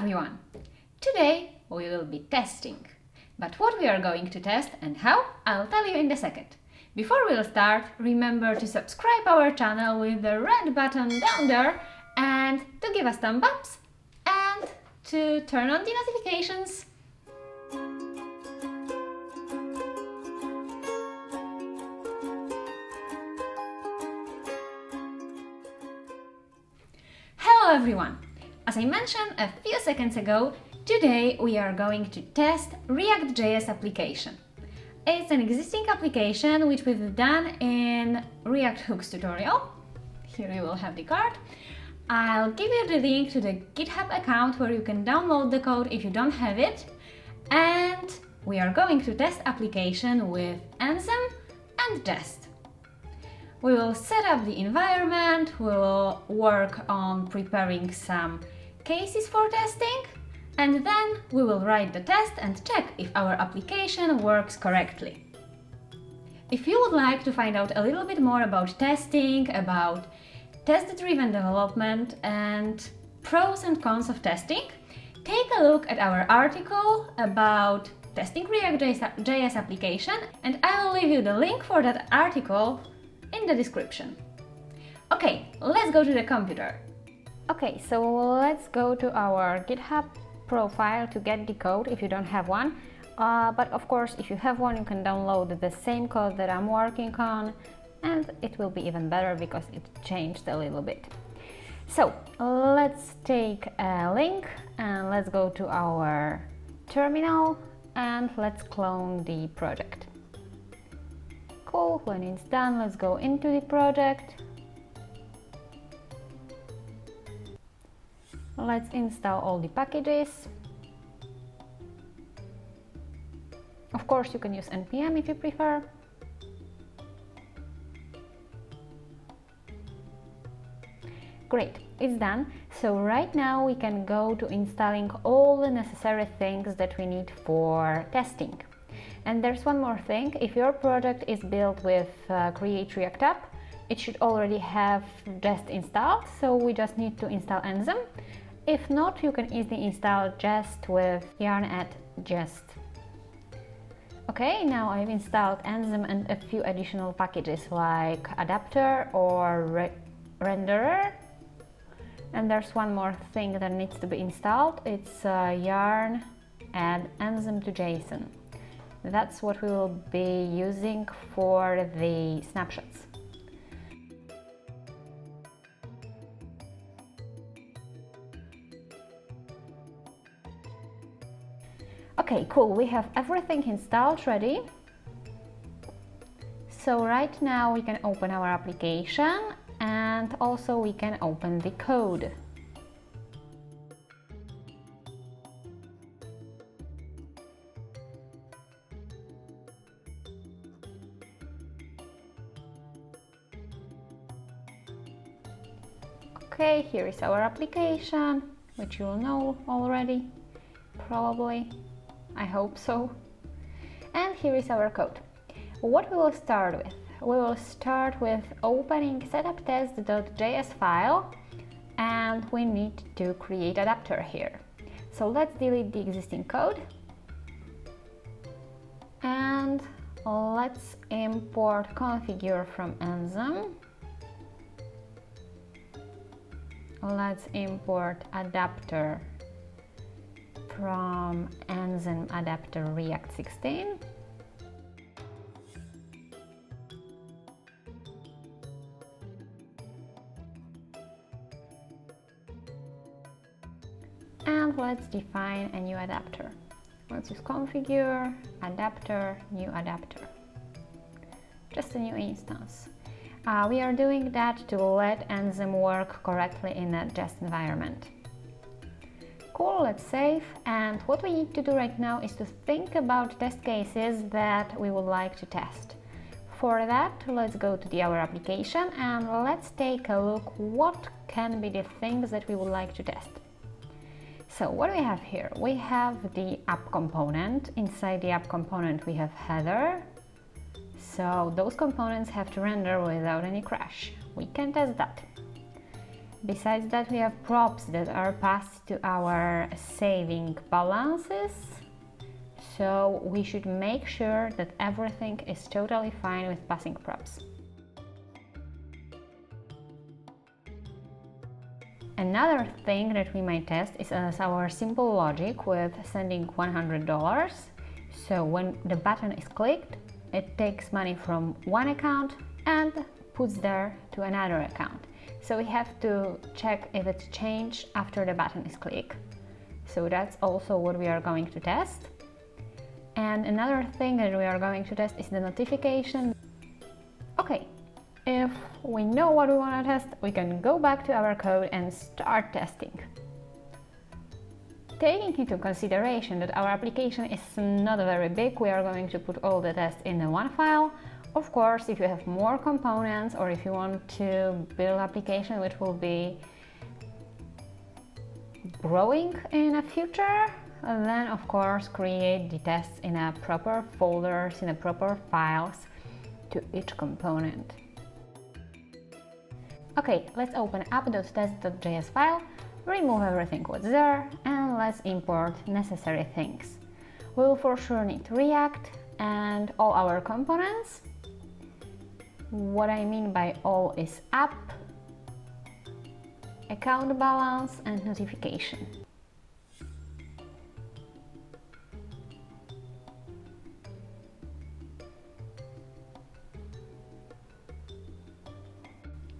everyone! Today we will be testing. But what we are going to test and how, I'll tell you in a second. Before we'll start, remember to subscribe our channel with the red button down there and to give us thumbs up and to turn on the notifications. Hello everyone! As I mentioned a few seconds ago, today we are going to test React.js application. It's an existing application which we've done in React hooks tutorial. Here you will have the card. I'll give you the link to the Github account where you can download the code if you don't have it. And we are going to test application with Enzyme and Jest. We will set up the environment, we will work on preparing some cases for testing, and then we will write the test and check if our application works correctly. If you would like to find out a little bit more about testing, about test-driven development and pros and cons of testing, take a look at our article about testing React.js application, and I will leave you the link for that article in the description. Okay, let's go to the computer. Okay, so let's go to our GitHub profile to get the code if you don't have one. But of course, if you have one, you can download the same code that I'm working on, and it will be even better because it changed a little bit. So let's take a link and let's go to our terminal and let's clone the project. Cool, when it's done, let's go into the project. Let's install all the packages. Of course, you can use npm if you prefer. Great, it's done. So right now we can go to installing all the necessary things that we need for testing. And there's one more thing, if your project is built with Create React App, it should already have Jest installed, so we just need to install Enzyme. If not, you can easily install Jest with yarn add Jest. Okay, now I've installed Enzyme and a few additional packages like adapter or renderer. And there's one more thing that needs to be installed, it's yarn add enzyme to JSON. That's what we will be using for the snapshots. Okay, cool, we have everything installed ready. So right now we can open our application and also we can open the code. Okay, here is our application, which you will know already, probably, I hope so. And here is our code. What we will start with? We will start with opening setuptest.js file, and we need to create adapter here. So let's delete the existing code and let's import configure from Enzyme. Let's import adapter from Enzyme adapter React 16. And let's define a new adapter. Let's use configure, adapter, new adapter. Just a new instance. We are doing that to let Enzyme work correctly in a Jest environment. Cool, let's save. And what we need to do right now is to think about test cases that we would like to test. For that, let's go to our application and let's take a look what can be the things that we would like to test. So what do we have here? We have the app component. Inside the app component we have header. So those components have to render without any crash. We can test that. Besides that, we have props that are passed to our saving balances. So we should make sure that everything is totally fine with passing props. Another thing that we might test is our simple logic with sending $100. So when the button is clicked, it takes money from one account and puts there to another account. So we have to check if it's changed after the button is clicked. So that's also what we are going to test. And another thing that we are going to test is the notification. Okay, if we know what we want to test, we can go back to our code and start testing. Taking into consideration that our application is not very big, we are going to put all the tests in one file. Of course, if you have more components or if you want to build an application which will be growing in the future, then of course create the tests in a proper folders, in a proper files to each component. Okay, let's open up.test.js file, remove everything what's there, and let's import necessary things. We will for sure need React and all our components. What I mean by all is app, account balance, and notification.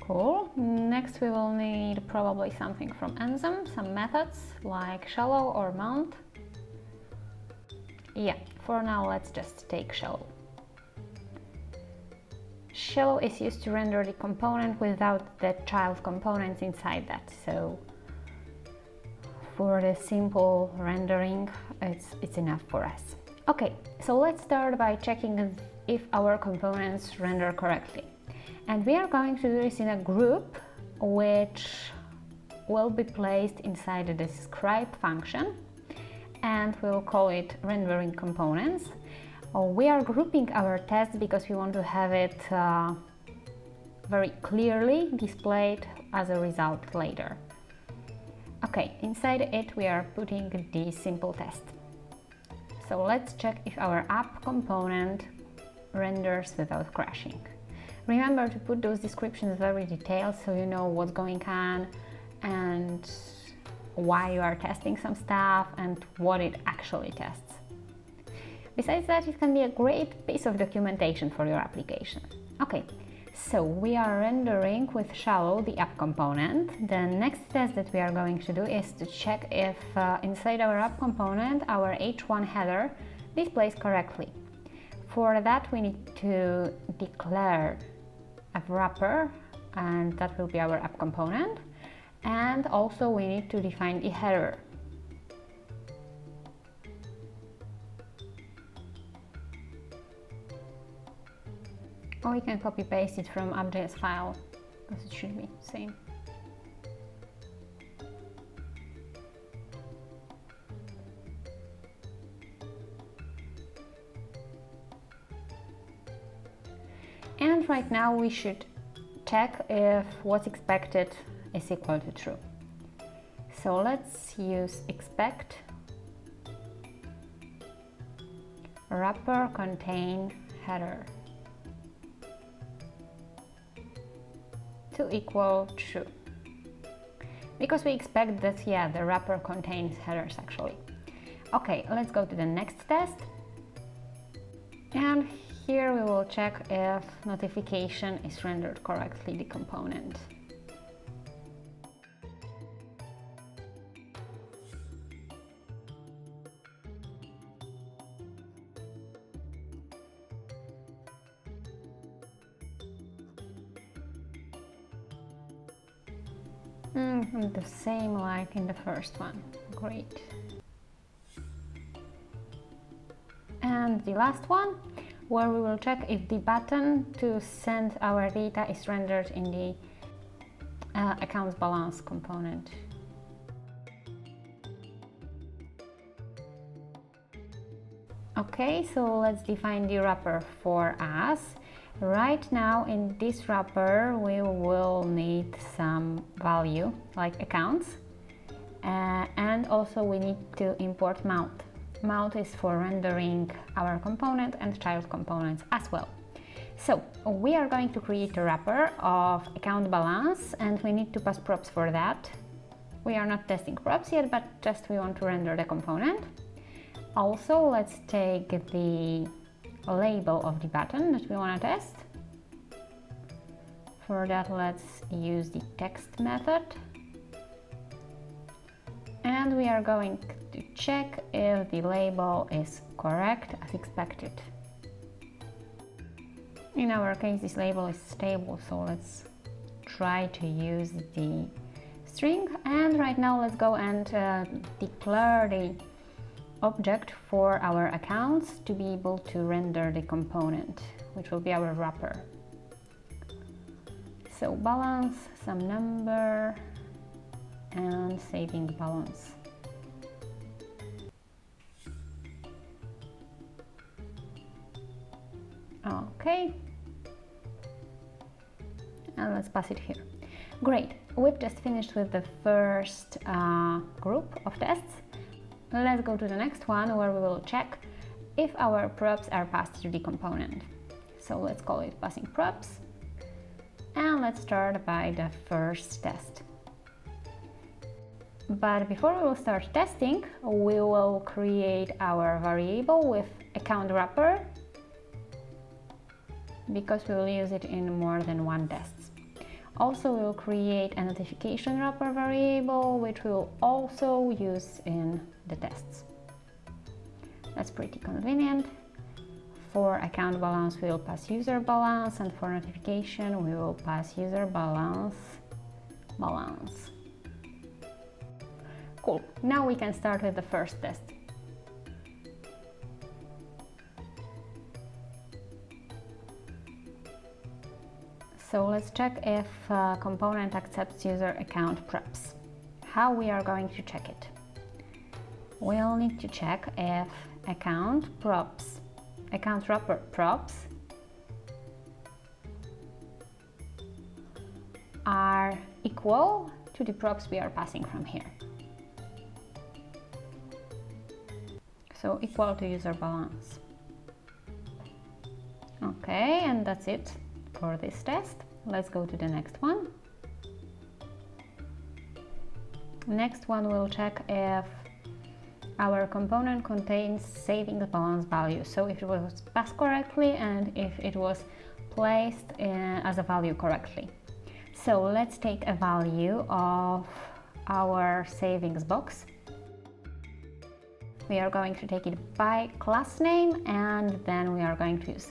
Cool. Next we will need probably something from Enzyme, some methods like shallow or mount. Yeah, for now let's just take shallow. Shallow is used to render the component without the child components inside that, so for the simple rendering it's enough for us. Okay, so let's start by checking if our components render correctly. And we are going to do this in a group which will be placed inside the describe function, and we'll call it rendering components. We are grouping our tests because we want to have it very clearly displayed as a result later. Okay, inside it we are putting the simple test. So let's check if our app component renders without crashing. Remember to put those descriptions very detailed so you know what's going on and why you are testing some stuff and what it actually tests. Besides that, it can be a great piece of documentation for your application. Okay, so we are rendering with shallow the app component. The next test that we are going to do is to check if inside our app component our h1 header displays correctly. For that we need to declare a wrapper, and that will be our app component, and also we need to define the header. Or we can copy paste it from app.js file because it should be the same. And right now we should check if what's expected is equal to true. So let's use expect wrapper contain header to equal true, because we expect that, yeah, the wrapper contains headers actually. Okay, let's go to the next test, and here we will check if notification is rendered correctly the component. The same like in the first one. Great. And the last one, where we will check if the button to send our data is rendered in the accounts balance component. Okay, so let's define the wrapper for us. Right now in this wrapper we will need some value like accounts, and also we need to import mount. Mount is for rendering our component and child components as well. So we are going to create a wrapper of account balance, and we need to pass props for that. We are not testing props yet, but just we want to render the component. Also, let's take the label of the button that we want to test. For that, let's use the text method. And we are going to check if the label is correct as expected. In our case, this label is stable, so let's try to use the string. And right now, let's go and declare the object for our accounts to be able to render the component, which will be our wrapper. So balance, some number, and saving balance. Okay, and let's pass it here. Great, we've just finished with the first group of tests. Let's go to the next one where we will check if our props are passed to the component. So let's call it passing props, and let's start by the first test. But before we will start testing, we will create our variable with account wrapper, because we will use it in more than one test. Also, we will create a notification wrapper variable, which we will also use in the tests. That's pretty convenient. For account balance, we will pass user balance, and for notification, we will pass user balance. Cool. Now we can start with the first test. So let's check if component accepts user account props. How we are going to check it? We'll need to check if account wrapper props are equal to the props we are passing from here. So equal to user balance. Okay, and that's it for this test. Let's go to the next one. Next one will check if our component contains saving balance value. So if it was passed correctly and if it was placed as a value correctly. So let's take a value of our savings box. We are going to take it by class name, and then we are going to use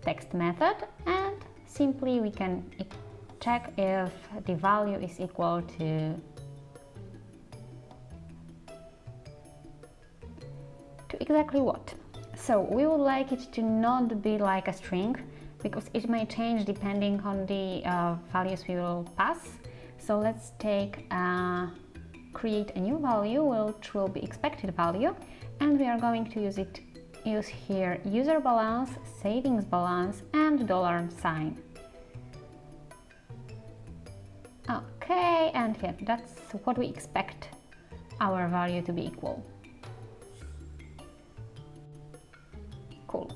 text method, and simply we can check if the value is equal to exactly what. So we would like it to not be like a string, because it may change depending on the values we will pass. So let's create a new value, which will be expected value, and we are going to use here user balance, savings balance, and $sign. Okay, and yeah, that's what we expect our value to be equal. Cool.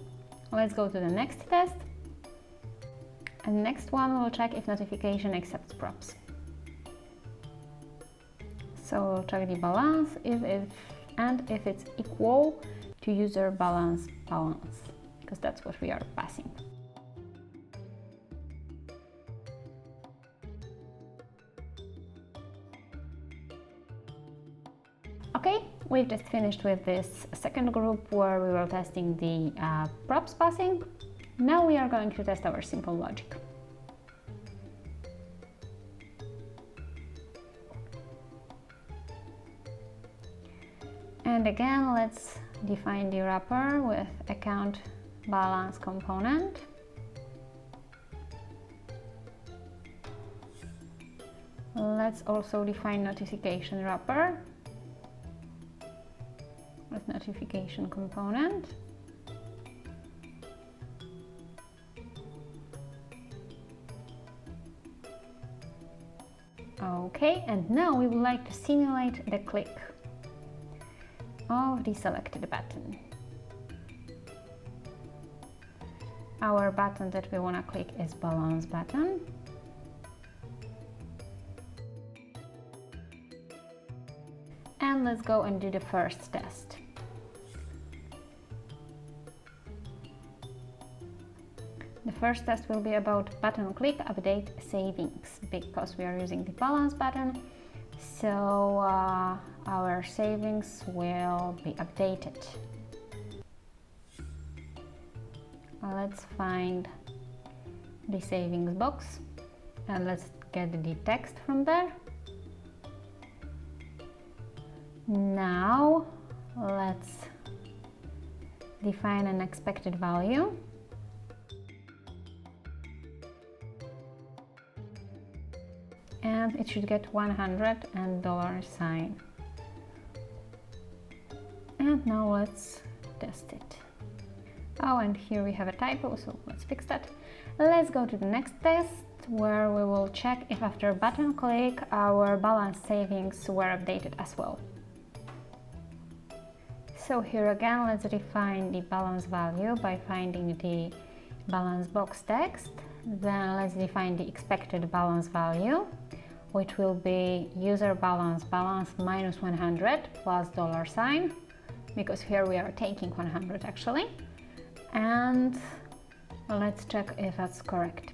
Let's go to the next test. And next one we'll check if notification accepts props. So we'll check the balance if it's equal to user balance, because that's what we are passing. Okay, we've just finished with this second group where we were testing the props passing. Now we are going to test our simple logic. And again, let's define the wrapper with account balance component. Let's also define notification wrapper with notification component. Okay, and now we would like to simulate the click of the selected button. Our button that we want to click is balance button. And let's go and do the first test. The first test will be about button click update savings, because we are using the balance button, so our savings will be updated. Let's find the savings box and let's get the text from there. Now let's define an expected value. And it should get 100 and $sign. And now let's test it. Oh, and here we have a typo, so let's fix that. Let's go to the next test, where we will check if after button click our balance savings were updated as well. So here again, let's define the balance value by finding the balance box text. Then let's define the expected balance value, which will be user balance minus 100 plus $sign, because here we are taking 100 actually. And let's check if that's correct.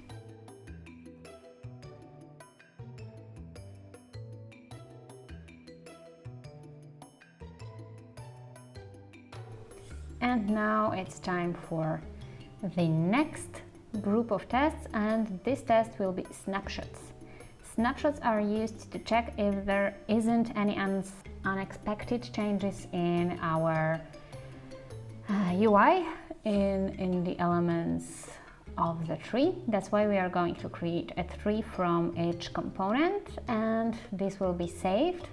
And now it's time for the next group of tests, and this test will be snapshots. Snapshots are used to check if there isn't any unexpected changes in our UI, in the elements of the tree. That's why we are going to create a tree from each component, and this will be saved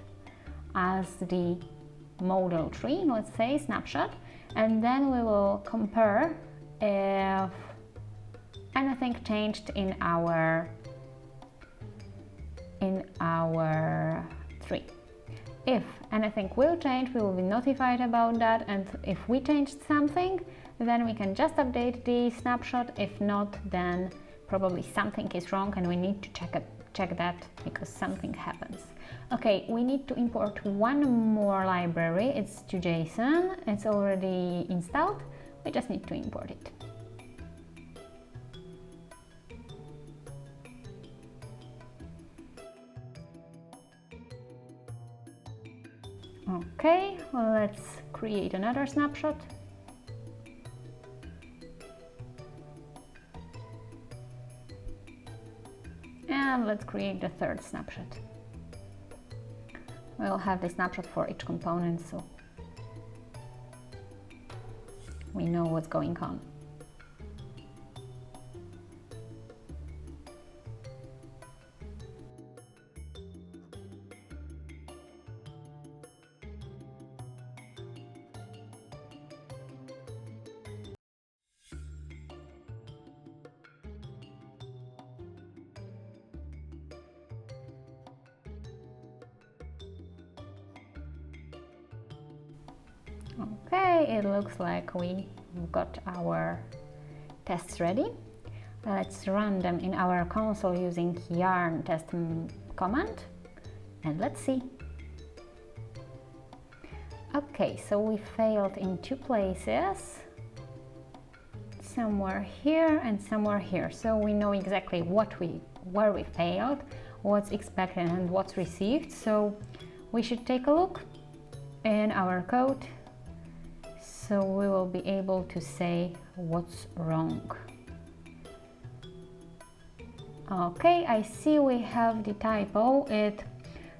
as the model tree, let's say snapshot, and then we will compare if anything changed in our tree. If anything will change, we will be notified about that, and if we changed something, then we can just update the snapshot. If not, then probably something is wrong and we need to check that because something happens. Okay, we need to import one more library. It's to JSON. It's already installed. We just need to import it. Okay, well, let's create another snapshot. And let's create the third snapshot. We'll have the snapshot for each component, so we know what's going on. Okay, it looks like we've got our tests ready. Let's run them in our console using yarn test command, and let's see. Okay, so we failed in two places, somewhere here and somewhere here. So we know exactly where we failed, what's expected and what's received. So we should take a look in our code, so we will be able to say what's wrong. Okay, I see we have the typo. It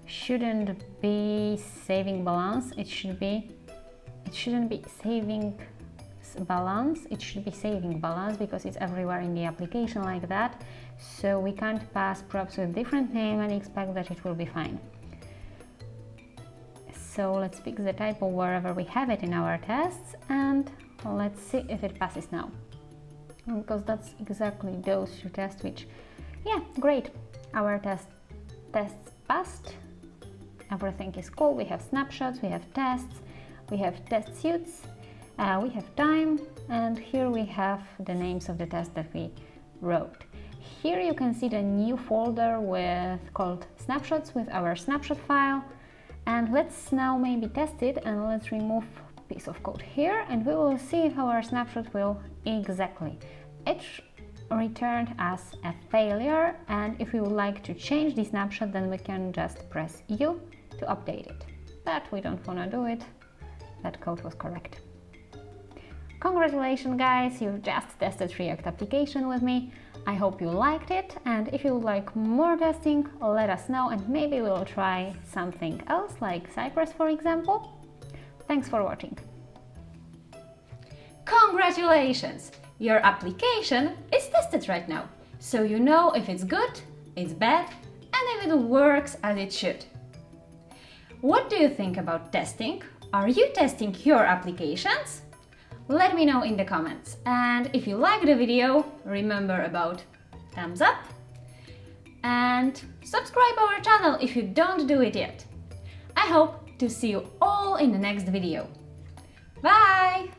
shouldn't be saving balance. It shouldn't be saving balance. It should be saving balance because it's everywhere in the application like that. So we can't pass props with different name and expect that it will be fine. So let's fix the typo wherever we have it in our tests, and let's see if it passes now. Because that's exactly those two tests which, yeah, great. Our tests passed. Everything is cool. We have snapshots, we have tests, we have test suits, we have time, and here we have the names of the tests that we wrote. Here you can see the new folder called snapshots with our snapshot file. And let's now maybe test it, and let's remove a piece of code here, and we will see how our snapshot will exactly. It returned as a failure, and if we would like to change the snapshot, then we can just press U to update it. But we don't want to do it. That code was correct. Congratulations guys, you've just tested React application with me. I hope you liked it, and if you would like more testing, let us know, and maybe we'll try something else like Cypress, for example. Thanks for watching. Congratulations! Your application is tested right now, so you know if it's good, it's bad, and if it works as it should. What do you think about testing? Are you testing your applications? Let me know in the comments, and if you like the video, remember about thumbs up and subscribe our channel if you don't do it yet. I hope to see you all in the next video. Bye!